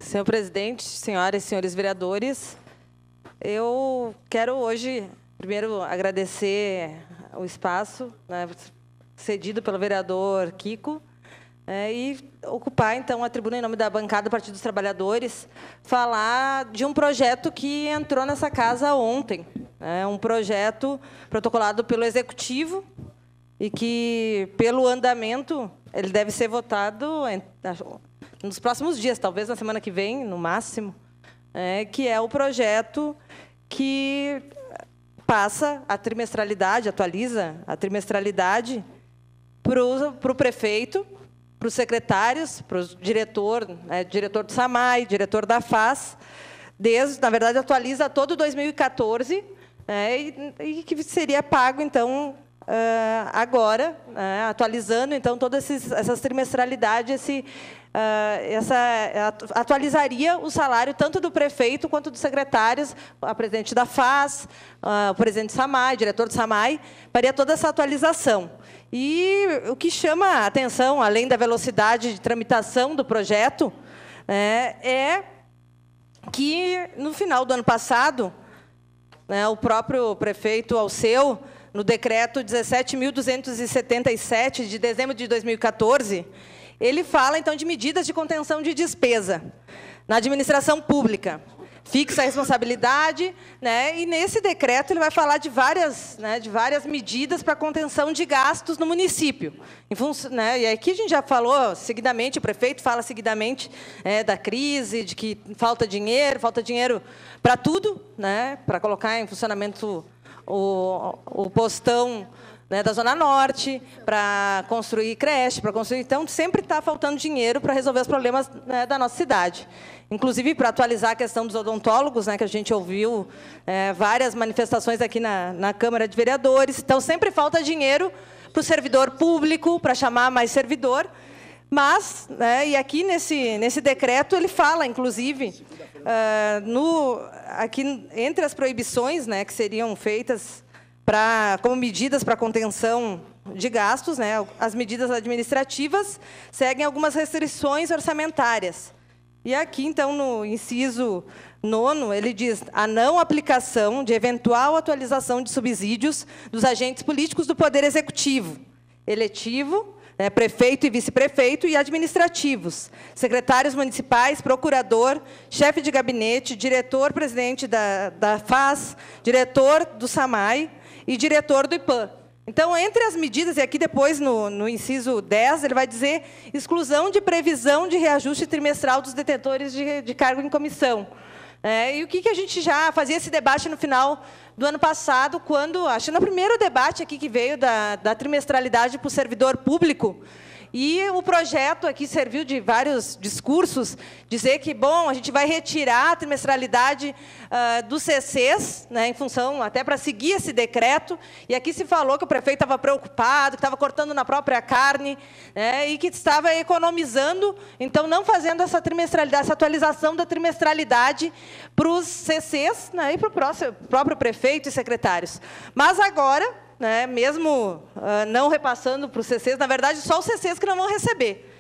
Senhor presidente, senhoras e senhores vereadores, eu quero hoje, primeiro, agradecer o espaço, né, cedido pelo vereador Kiko, e ocupar, então, a tribuna em nome da bancada do Partido dos Trabalhadores, falar de um projeto que entrou nessa casa ontem. Um projeto protocolado pelo Executivo e que, pelo andamento, ele deve ser votado nos próximos dias, talvez na semana que vem, no máximo, que é o projeto que passa a trimestralidade, atualiza a trimestralidade para o prefeito, para os secretários, para o diretor, diretor do SAMAI, diretor da FAS, na verdade, atualiza todo 2014, e que seria pago, então, agora, atualizando, então, todas essas trimestralidades, atualizaria o salário tanto do prefeito quanto dos secretários, a presidente da FAS, o presidente do SAMAI, o diretor do SAMAI, faria toda essa atualização. E o que chama a atenção, além da velocidade de tramitação do projeto, é que, no final do ano passado, o próprio prefeito Alceu, no decreto 17.277, de dezembro de 2014, ele fala, então, de medidas de contenção de despesa na administração pública. Fixa a responsabilidade, e, nesse decreto, ele vai falar de várias medidas para contenção de gastos no município. E aqui a gente já falou seguidamente, o prefeito fala seguidamente da crise, de que falta dinheiro para tudo, para colocar em funcionamento o postão da Zona Norte, para construir creche, para construir... Então, sempre está faltando dinheiro para resolver os problemas da nossa cidade. Inclusive, para atualizar a questão dos odontólogos, que a gente ouviu várias manifestações aqui na Câmara de Vereadores. Então, sempre falta dinheiro para o servidor público, para chamar mais servidor. Mas, e aqui nesse decreto, ele fala, inclusive, aqui, entre as proibições que seriam feitas como medidas para contenção de gastos, as medidas administrativas seguem algumas restrições orçamentárias. E aqui, então, no inciso 9º, ele diz a não aplicação de eventual atualização de subsídios dos agentes políticos do Poder Executivo, eletivo, prefeito e vice-prefeito, e administrativos, secretários municipais, procurador, chefe de gabinete, diretor-presidente da FAS, diretor do SAMAI e diretor do IPAM. Então, entre as medidas, e aqui depois, no inciso 10, ele vai dizer exclusão de previsão de reajuste trimestral dos detentores de cargo em comissão. E o que a gente já fazia esse debate no final do ano passado, quando, acho que no primeiro debate aqui que veio da trimestralidade para o servidor público, e o projeto aqui serviu de vários discursos, dizer que, bom, a gente vai retirar a trimestralidade dos CCs, em função, até para seguir esse decreto, e aqui se falou que o prefeito estava preocupado, que estava cortando na própria carne, e que estava economizando, então, não fazendo essa trimestralidade, essa atualização da trimestralidade para os CCs, e para o próprio prefeito e secretários. Mas agora, mesmo não repassando para os CCs, na verdade, só os CCs que não vão receber.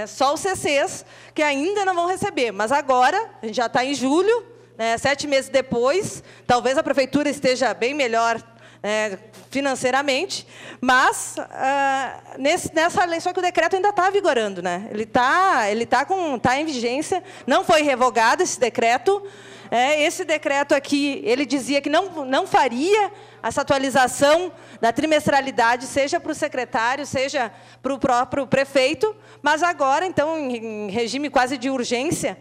Só os CCs que ainda não vão receber. Mas agora, a gente já está em julho, 7 meses depois, talvez a prefeitura esteja bem melhor financeiramente, mas nessa lei, só que o decreto ainda está vigorando. Ele está em vigência, não foi revogado esse decreto. Esse decreto aqui, ele dizia que não faria essa atualização da trimestralidade, seja para o secretário, seja para o próprio prefeito, mas agora, então, em regime quase de urgência,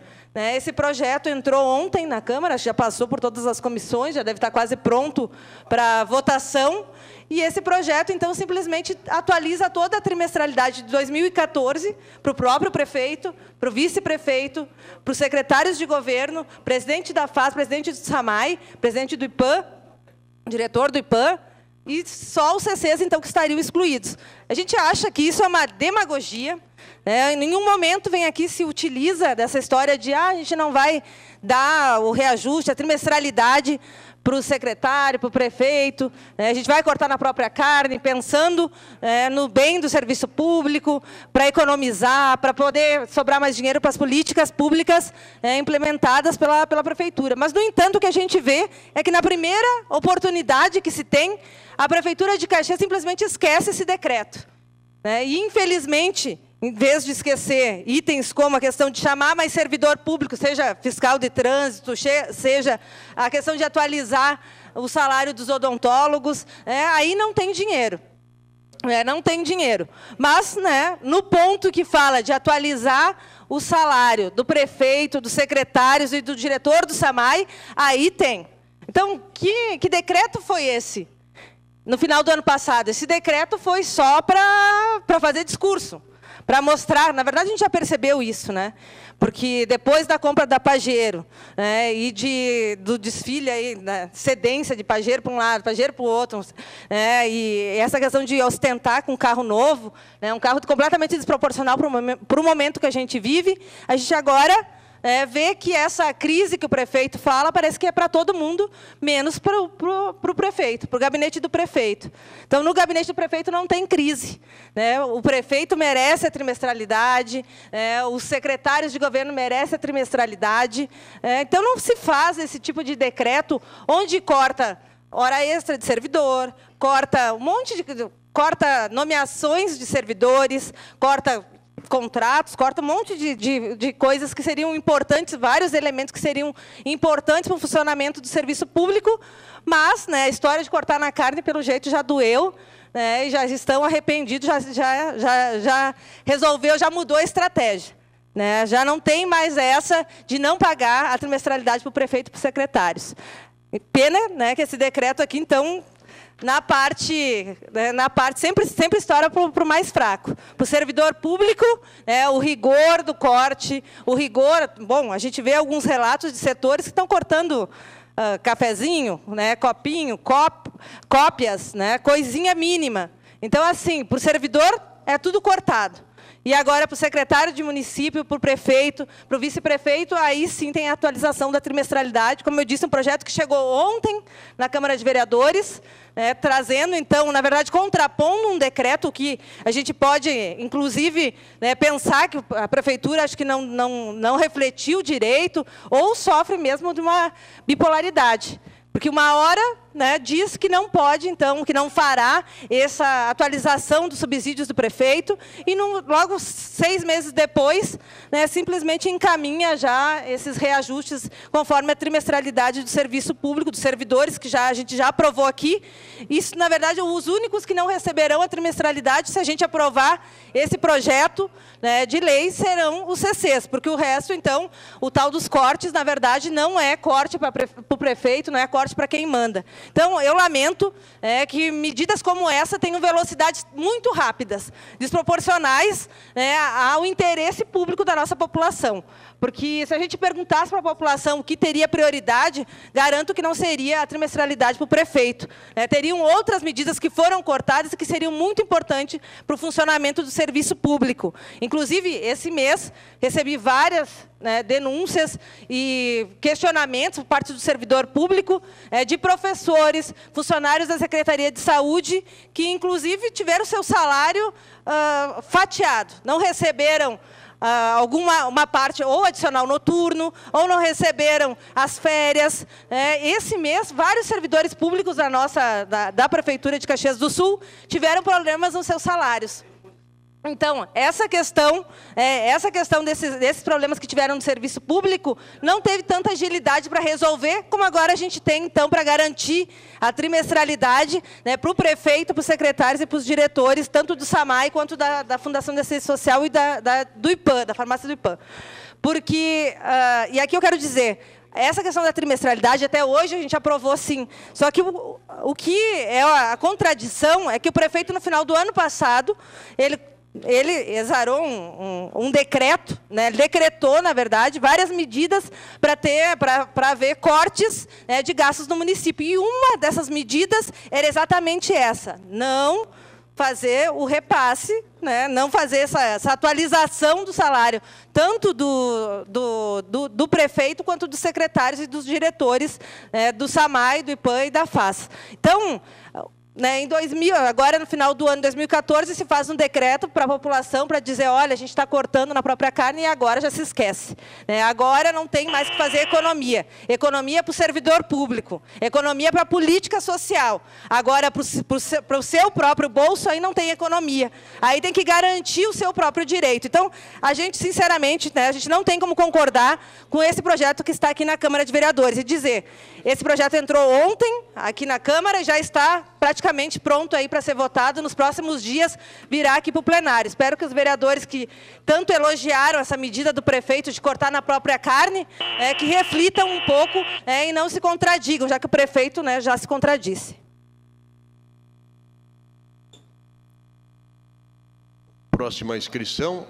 esse projeto entrou ontem na Câmara, já passou por todas as comissões, já deve estar quase pronto para votação, e esse projeto, então, simplesmente atualiza toda a trimestralidade de 2014 para o próprio prefeito, para o vice-prefeito, para os secretários de governo, presidente da FAS, presidente do SAMAI, presidente do IPAM, diretor do IPAM, e só os CCs, então, que estariam excluídos. A gente acha que isso é uma demagogia, Em nenhum momento vem aqui se utiliza dessa história de a gente não vai dar o reajuste, a trimestralidade para o secretário, para o prefeito, a gente vai cortar na própria carne, pensando no bem do serviço público, para economizar, para poder sobrar mais dinheiro para as políticas públicas implementadas pela prefeitura. Mas, no entanto, o que a gente vê é que, na primeira oportunidade que se tem, a Prefeitura de Caxias simplesmente esquece esse decreto. E, infelizmente, em vez de esquecer itens como a questão de chamar mais servidor público, seja fiscal de trânsito, seja a questão de atualizar o salário dos odontólogos, aí não tem dinheiro. Não tem dinheiro. Mas, no ponto que fala de atualizar o salário do prefeito, dos secretários e do diretor do SAMAI, aí tem. Então, que decreto foi esse? No final do ano passado, esse decreto foi só para fazer discurso, para mostrar. Na verdade, a gente já percebeu isso, porque depois da compra da Pajero, e do desfile, aí, cedência de Pajero para um lado, Pajero para o outro, e essa questão de ostentar com um carro novo, um carro completamente desproporcional para o momento que a gente vive, a gente agora vê que essa crise que o prefeito fala parece que é para todo mundo, menos para o prefeito, para o gabinete do prefeito. Então, no gabinete do prefeito não tem crise. O prefeito merece a trimestralidade, os secretários de governo merecem a trimestralidade. Então, não se faz esse tipo de decreto onde corta hora extra de servidor, corta corta nomeações de servidores, corta contratos, corta um monte de coisas que seriam importantes, vários elementos que seriam importantes para o funcionamento do serviço público, mas a história de cortar na carne, pelo jeito, já doeu, e já estão arrependidos, já resolveu, já mudou a estratégia. Já não tem mais essa de não pagar a trimestralidade para o prefeito e para os secretários. Pena que esse decreto aqui, então, na parte sempre estoura para o mais fraco. Para o servidor público, o rigor do corte, bom, a gente vê alguns relatos de setores que estão cortando cafezinho, copinho, cópias, coisinha mínima. Então, assim, para o servidor é tudo cortado. E agora, para o secretário de município, para o prefeito, para o vice-prefeito, aí sim tem a atualização da trimestralidade. Como eu disse, um projeto que chegou ontem na Câmara de Vereadores, trazendo, então, na verdade, contrapondo um decreto que a gente pode, inclusive, pensar que a prefeitura acho que não refletiu direito ou sofre mesmo de uma bipolaridade. Porque uma hora diz que não pode, então, que não fará essa atualização dos subsídios do prefeito, e logo 6 meses depois, simplesmente encaminha já esses reajustes conforme a trimestralidade do serviço público, dos servidores, que a gente já aprovou aqui. Isso, na verdade, os únicos que não receberão a trimestralidade, se a gente aprovar esse projeto de lei, serão os CCs, porque o resto, então, o tal dos cortes, na verdade, não é corte para o prefeito, não é corte para quem manda. Então, eu lamento que medidas como essa tenham velocidades muito rápidas, desproporcionais ao interesse público da nossa população. Porque, se a gente perguntasse para a população o que teria prioridade, garanto que não seria a trimestralidade para o prefeito. Teriam outras medidas que foram cortadas e que seriam muito importantes para o funcionamento do serviço público. Inclusive, esse mês, recebi várias denúncias e questionamentos por parte do servidor público, de professores, funcionários da Secretaria de Saúde, que, inclusive, tiveram seu salário fatiado, não receberam uma parte, ou adicional noturno, ou não receberam as férias. Esse mês, vários servidores públicos da Prefeitura de Caxias do Sul tiveram problemas nos seus salários. Então, essa questão desses problemas que tiveram no serviço público não teve tanta agilidade para resolver, como agora a gente tem, então, para garantir a trimestralidade para o prefeito, para os secretários e para os diretores, tanto do SAMAI quanto da Fundação de Assistência Social e do IPAM, da farmácia do IPAM. Porque, e aqui eu quero dizer, essa questão da trimestralidade, até hoje, a gente aprovou, sim. Só que o que é a contradição é que o prefeito, no final do ano passado, ele exarou um decreto, ele decretou, na verdade, várias medidas para haver cortes de gastos no município. E uma dessas medidas era exatamente essa: não fazer o repasse, né, não fazer essa atualização do salário, tanto do prefeito quanto dos secretários e dos diretores, né, do SAMAI, do IPAM e da FAS. Então, né, agora, no final do ano de 2014, se faz um decreto para a população para dizer, olha, a gente está cortando na própria carne e agora já se esquece. Né? Agora não tem mais que fazer economia. Economia para o servidor público. Economia para a política social. Agora, para o seu próprio bolso, aí não tem economia. Aí tem que garantir o seu próprio direito. Então, a gente, sinceramente, né, a gente não tem como concordar com esse projeto que está aqui na Câmara de Vereadores. E dizer, esse projeto entrou ontem aqui na Câmara e já está praticamente pronto aí para ser votado, nos próximos dias virá aqui para o plenário. Espero que os vereadores que tanto elogiaram essa medida do prefeito de cortar na própria carne, que reflitam um pouco e não se contradigam, já que o prefeito, né, já se contradisse. Próxima inscrição,